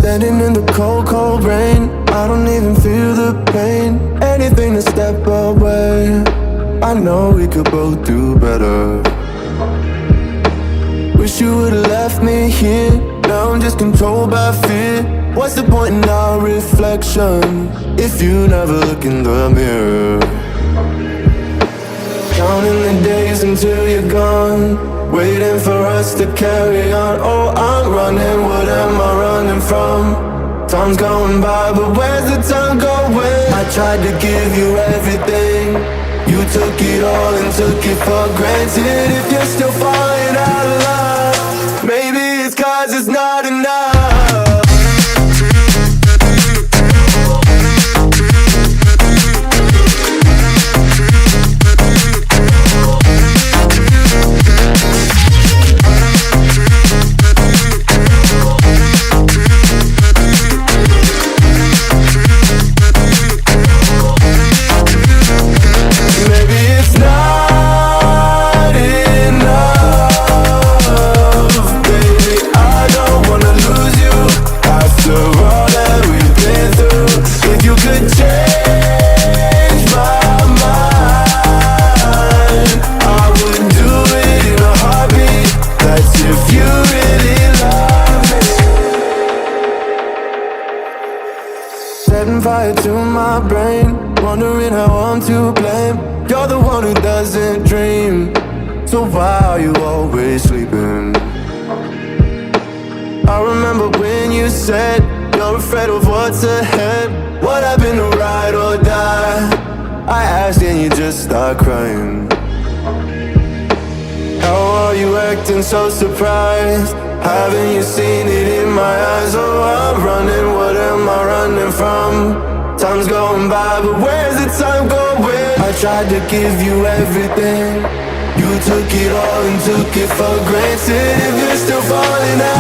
Standing in the cold, cold rain, I don't even feel the pain. Anything to step away, I know we could both do better. Wish you would've left me here, now I'm just controlled by fear. What's the point in our reflection if you never look in the mirror? Counting the days until you're gone, waiting for us to carry on. Oh, I'm running, what am I running from? Time's going by, but where's the time going? I tried to give you everything, you took it all and took it for granted. If you're still falling out of love, maybe it's 'cause it's not enough. 'Setting fire to my brain, wondering how I'm to blame. You're the one who doesn't dream, so why are you always sleeping? I remember when you said you're afraid of what's ahead. What happened to ride or die? I asked and you just start crying. How are you acting so surprised? Haven't you seen it in my eyes? Oh, I'm running, what am I running from? Time's going by, but where's the time going? I tried to give you everything, you took it all and took it for granted. If you're still falling out